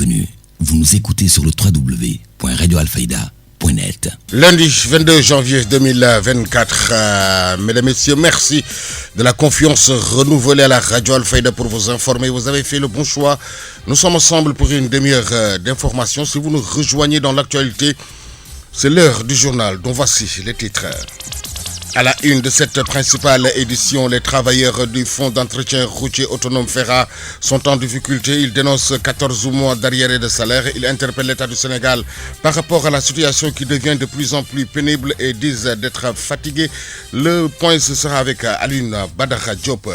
bienvenue. Vous nous écoutez sur le www.radioalfayda.net. Lundi 22 janvier 2024. Mesdames et messieurs, merci de la confiance renouvelée à la Radio Alfayda pour vous informer. Vous avez fait le bon choix. Nous sommes ensemble pour une demi-heure d'information. Si vous nous rejoignez dans l'actualité, c'est l'heure du journal dont voici les titres. À la une de cette principale édition, les travailleurs du Fonds d'entretien routier autonome FERA sont en difficulté. Ils dénoncent 14 mois d'arriérés de salaire. Ils interpellent l'État du Sénégal par rapport à la situation qui devient de plus en plus pénible et disent d'être fatigués. Le point, ce sera avec Alioune Badara Diop.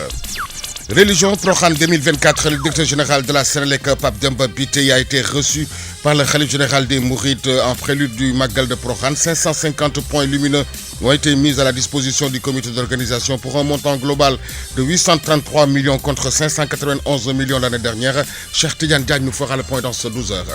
Religion Prokhane 2024, le directeur général de la Sénélec, Pape Demba Bitèye, a été reçu par le khalife général des Mourides en prélude du Magal de Prokhane. 550 points lumineux ont été mis à la disposition du comité d'organisation pour un montant global de 833 millions contre 591 millions l'année dernière. Cheikh Tidiane Diagne nous fera le point dans ce 12 heures.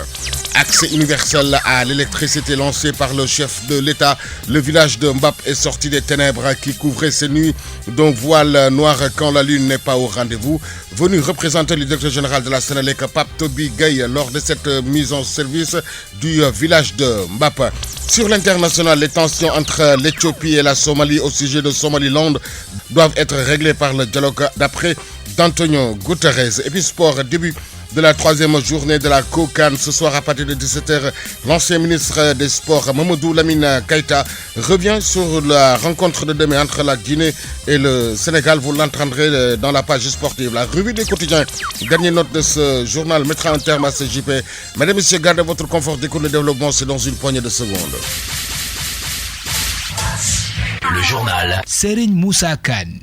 Accès universel à l'électricité lancé par le chef de l'État. Le village de Mbap est sorti des ténèbres qui couvraient ces nuits d'un voile noir quand la lune n'est pas au rendez-vous. Venu représenter le directeur général de la Sénélec, Pape Toby Gueye, lors de cette mise en service du village de Mbap. Sur l'international, les tensions entre l'Éthiopie et la Somalie au sujet de Somaliland doivent être réglées par le dialogue d'après d'Antonio Guterres. Et puis sport, début de la troisième journée de la COCAN. Ce soir à partir de 17h, l'ancien ministre des Sports, Mamadou Lamine Keïta, revient sur la rencontre de demain entre la Guinée et le Sénégal. Vous l'entendrez dans la page sportive. La revue des quotidiens, dernière note de ce journal, mettra un terme à ce JP. Mesdames et messieurs, gardez votre confort d'écoute. Le développement, c'est dans une poignée de secondes. Le journal Serigne Moussa Kane.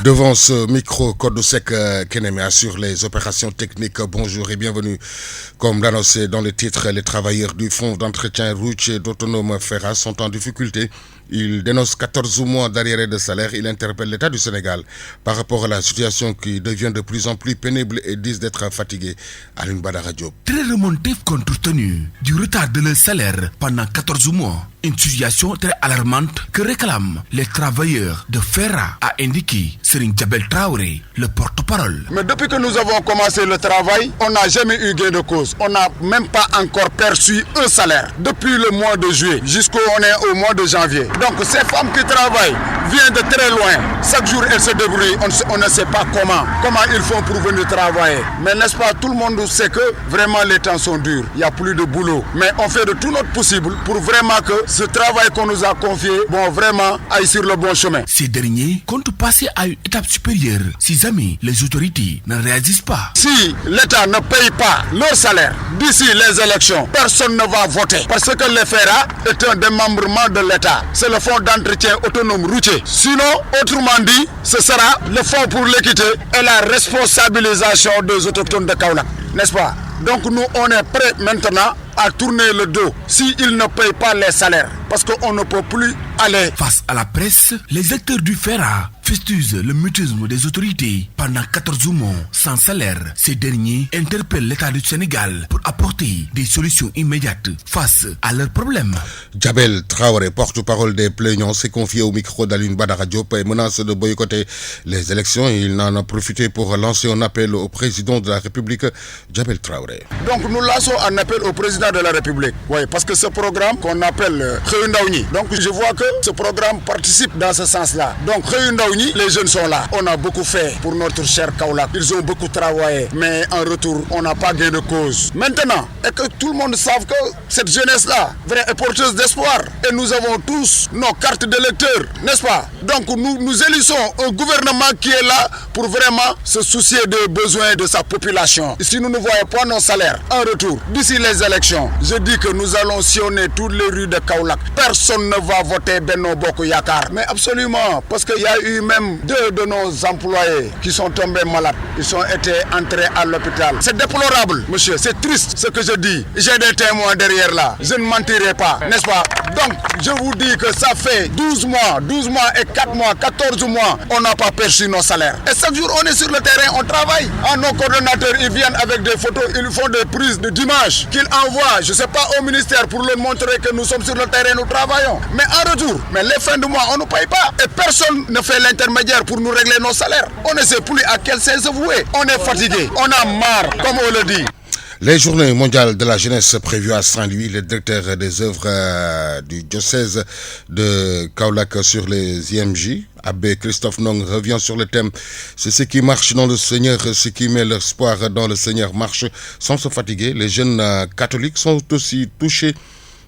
Devant ce micro, Kodosek Keneme assure les opérations techniques. Bonjour et bienvenue. Comme l'annoncé dans les titres, les travailleurs du Fonds d'entretien routier d'autonome FERA sont en difficulté. Ils dénoncent 14 mois d'arriérés de salaire. Ils interpellent l'État du Sénégal par rapport à la situation qui devient de plus en plus pénible et disent d'être fatigués. Alioune Badara Diop. Très remonté compte tenu du retard de leur salaire pendant 14 mois. Une situation très alarmante que réclament les travailleurs de FERA, a indiqué Serigne Djabel Traoré, le porte-parole. Mais depuis que nous avons commencé le travail, on n'a jamais eu gain de cause. On n'a même pas encore perçu un salaire. Depuis le mois de juillet jusqu'au mois de janvier. Donc ces femmes qui travaillent viennent de très loin. Chaque jour elles se débrouillent. On ne sait pas comment ils font pour venir travailler. Mais n'est-ce pas, tout le monde sait que vraiment les temps sont durs. Il n'y a plus de boulot. Mais on fait de tout notre possible pour vraiment que ce travail qu'on nous a confié, vraiment aille sur le bon chemin. Ces derniers comptent passer à une étape supérieure si jamais les autorités ne réagissent pas. Si l'État ne paye pas leur salaire d'ici les élections, personne ne va voter. Parce que le FERA est un démembrement de l'État. C'est le Fonds d'entretien autonome routier. Sinon, autrement dit, ce sera le Fonds pour l'équité et la responsabilisation des autochtones de Kaolack. N'est-ce pas? Donc nous, on est prêts maintenant à tourner le dos s'ils ne payent pas les salaires. Parce qu'on ne peut plus aller. Face à la presse, les acteurs du FERA fustigent le mutisme des autorités pendant 14 mois sans salaire. Ces derniers interpellent l'État du Sénégal pour apporter des solutions immédiates face à leurs problèmes. Djabel Traoré, porte-parole des plaignants, s'est confié au micro d'Alioune Badara Diop et menace de boycotter les élections. Il en a profité pour lancer un appel au président de la République, Djabel Traoré. Donc nous lançons un appel au président de la République. Oui, parce que ce programme qu'on appelle Khayundaouni, donc je vois que ce programme participe dans ce sens-là. Donc Khayundaouni, les jeunes sont là. On a beaucoup fait pour notre cher Kaolack. Ils ont beaucoup travaillé, mais en retour, on n'a pas gain de cause. Maintenant, et que tout le monde sache que cette jeunesse-là est porteuse d'espoir. Et nous avons tous nos cartes d'électeurs, n'est-ce pas? Donc nous élissons un gouvernement qui est là pour vraiment se soucier des besoins de sa population. Si nous ne voyons pas nos salaires en retour, d'ici les élections, je dis que nous allons sillonner toutes les rues de Kaolack. Personne ne va voter Benno Bokk Yakaar. Mais absolument, parce qu'il y a eu même 2 de nos employés qui sont tombés malades. Ils ont été entrés à l'hôpital. C'est déplorable, monsieur. C'est triste ce que je dis. J'ai des témoins derrière là. Je ne mentirai pas, n'est-ce pas? Donc, je vous dis que ça fait 12 mois et 4 mois, 14 mois, on n'a pas perçu nos salaires. Et chaque jour, on est sur le terrain, on travaille. Nos coordonnateurs, ils viennent avec des photos, ils font des prises d'images qu'ils envoient, je ne sais pas, au ministère pour leur montrer que nous sommes sur le terrain, nous travaillons. Mais en retour, les fins de mois, on ne paye pas. Et personne ne fait l'intermédiaire pour nous régler nos salaires. On ne sait plus à quel sens se vouer. On est fatigué, on a marre, comme on le dit. Les journées mondiales de la jeunesse prévues à Saint-Louis, le directeur des œuvres du diocèse de Kaolack sur les IMJ, Abbé Christophe Nong, revient sur le thème « C'est ce qui marche dans le Seigneur, ce qui met l'espoir dans le Seigneur marche sans se fatiguer ». Les jeunes catholiques sont aussi touchés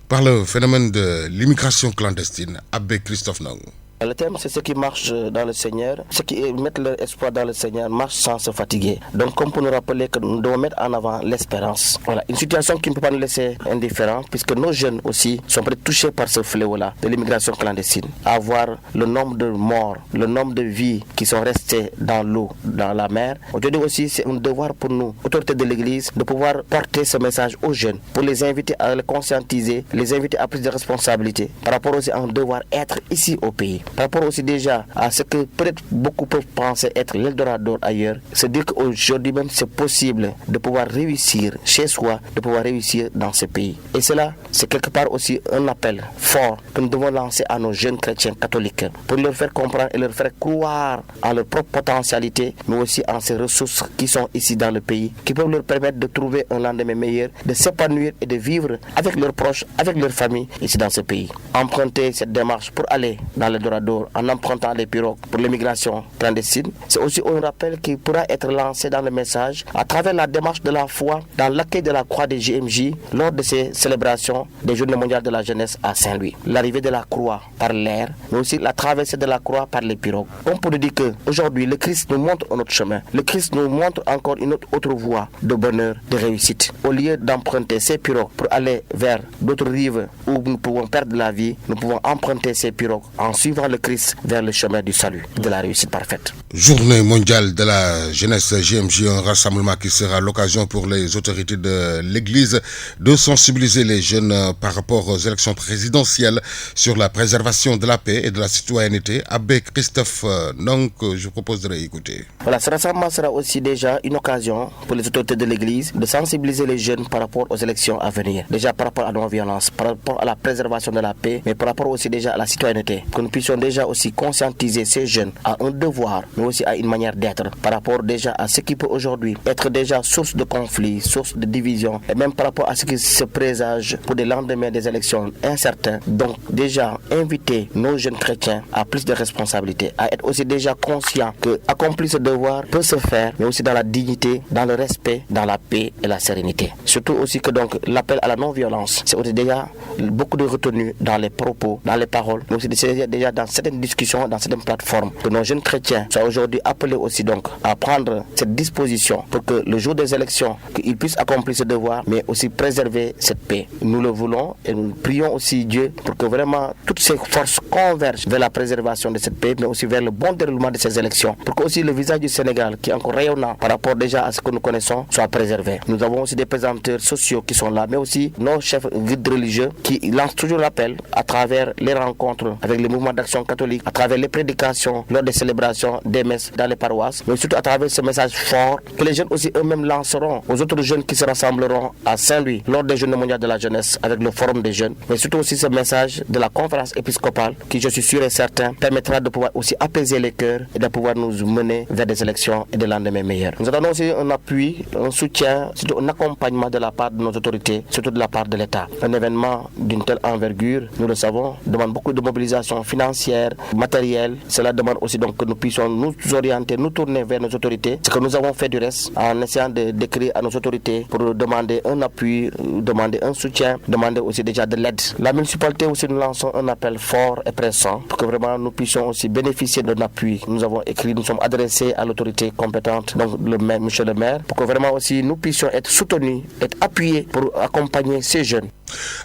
par le phénomène de l'immigration clandestine. Abbé Christophe Nong. Le thème, c'est ce qui marche dans le Seigneur, ceux qui mettent leur espoir dans le Seigneur marchent sans se fatiguer. Donc, comme pour nous rappeler que nous devons mettre en avant l'espérance. Voilà, une situation qui ne peut pas nous laisser indifférents, puisque nos jeunes aussi sont peut-être touchés par ce fléau-là de l'immigration clandestine. À voir le nombre de morts, le nombre de vies qui sont restées dans l'eau, dans la mer. Aujourd'hui aussi, c'est un devoir pour nous, autorités de l'Église, de pouvoir porter ce message aux jeunes, pour les inviter à les conscientiser, les inviter à plus de responsabilités, par rapport aussi à un devoir être ici au pays. Par rapport aussi déjà à ce que peut-être beaucoup peuvent penser être l'Eldorado ailleurs, se dire qu'aujourd'hui même c'est possible de pouvoir réussir chez soi, de pouvoir réussir dans ce pays. Et cela, c'est quelque part aussi un appel fort que nous devons lancer à nos jeunes chrétiens catholiques pour leur faire comprendre et leur faire croire en leur propre potentialité, mais aussi en ces ressources qui sont ici dans le pays, qui peuvent leur permettre de trouver un lendemain meilleur, de s'épanouir et de vivre avec leurs proches, avec leur famille ici dans ce pays. Emprunter cette démarche pour aller dans l'Eldorado en empruntant les pirogues pour l'immigration clandestine, c'est aussi un rappel qui pourra être lancé dans le message à travers la démarche de la foi dans l'accueil de la croix des JMJ lors de ces célébrations des Journées mondiales de la jeunesse à Saint-Louis. L'arrivée de la croix par l'air, mais aussi la traversée de la croix par les pirogues. On peut dire qu'aujourd'hui, le Christ nous montre un autre chemin. Le Christ nous montre encore une autre voie de bonheur, de réussite. Au lieu d'emprunter ces pirogues pour aller vers d'autres rives où nous pouvons perdre la vie, nous pouvons emprunter ces pirogues en suivant le Christ vers le chemin du salut, de la réussite parfaite. Journée mondiale de la jeunesse JMJ, un rassemblement qui sera l'occasion pour les autorités de l'Église de sensibiliser les jeunes par rapport aux élections présidentielles sur la préservation de la paix et de la citoyenneté. Abbé Christophe Nong, je vous propose de l'écouter. Voilà, ce rassemblement sera aussi déjà une occasion pour les autorités de l'Église de sensibiliser les jeunes par rapport aux élections à venir. Déjà par rapport à la non-violence, par rapport à la préservation de la paix, mais par rapport aussi déjà à la citoyenneté. Que nous puissions déjà aussi conscientiser ces jeunes à un devoir, mais aussi à une manière d'être, par rapport déjà à ce qui peut aujourd'hui être déjà source de conflits, source de division, et même par rapport à ce qui se présage pour des lendemains des élections incertains. Donc déjà inviter nos jeunes chrétiens à plus de responsabilités, à être aussi déjà conscients que accomplir ce devoir peut se faire, mais aussi dans la dignité, dans le respect, dans la paix et la sérénité. Surtout aussi que donc l'appel à la non-violence, c'est aussi déjà beaucoup de retenue dans les propos, dans les paroles, mais aussi déjà dans certaines discussions, dans certaines plateformes, que nos jeunes chrétiens soient aujourd'hui appelés aussi donc à prendre cette disposition pour que le jour des élections, qu'ils puissent accomplir ce devoir, mais aussi préserver cette paix. Nous le voulons et nous prions aussi Dieu pour que vraiment toutes ces forces convergent vers la préservation de cette paix, mais aussi vers le bon déroulement de ces élections, pour que aussi le visage du Sénégal, qui est encore rayonnant par rapport déjà à ce que nous connaissons, soit préservé. Nous avons aussi des présenteurs sociaux qui sont là, mais aussi nos chefs guides religieux qui lancent toujours l'appel à travers les rencontres avec les mouvements d'action catholique, à travers les prédications lors des célébrations des messes dans les paroisses, mais surtout à travers ce message fort que les jeunes aussi eux-mêmes lanceront aux autres jeunes qui se rassembleront à Saint-Louis lors des Journées mondiales de la jeunesse avec le forum des jeunes, mais surtout aussi ce message de la conférence épiscopale qui, je suis sûr et certain, permettra de pouvoir aussi apaiser les cœurs et de pouvoir nous mener vers des élections et des lendemains meilleurs. Nous attendons aussi un appui, un soutien, surtout un accompagnement de la part de nos autorités, surtout de la part de l'État. Un événement d'une telle envergure, nous le savons, demande beaucoup de mobilisation financière, matérielle. Cela demande aussi donc que nous puissions nous orienter, nous tourner vers nos autorités. Ce que nous avons fait du reste en essayant d'écrire à nos autorités pour demander un appui, demander un soutien, demander aussi déjà de l'aide. La municipalité aussi, nous lançons un appel fort et pressant pour que vraiment nous puissions aussi bénéficier d'un appui. Nous avons écrit, nous sommes adressés à l'autorité compétente, donc le maire, monsieur le maire, pour que vraiment aussi nous puissions être soutenus, être appuyés pour accompagner ces jeunes.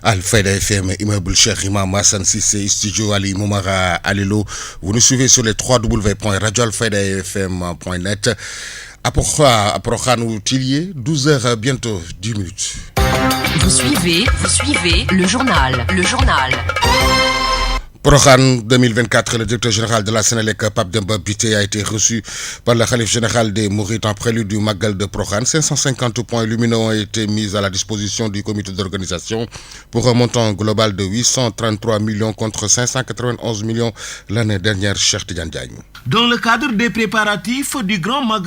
Alfayda FM, immeuble Cheikh Imam Hassan Cissé, studio Ali Moumara Alilo. Vous nous suivez sur les www.radioalfayda.fm.net. Approchanou Tillier, 12h bientôt 10 minutes. Vous suivez le journal. Prokhane 2024, le directeur général de la Sénélec, Pape Demba Bitèye, a été reçu par le khalife général des Mourides en prélude du Magal de Prokhane. 550 points lumineux ont été mis à la disposition du comité d'organisation pour un montant global de 833 millions contre 591 millions l'année dernière. Cheikh Tidiane Diagne. Dans le cadre des préparatifs du Grand Magal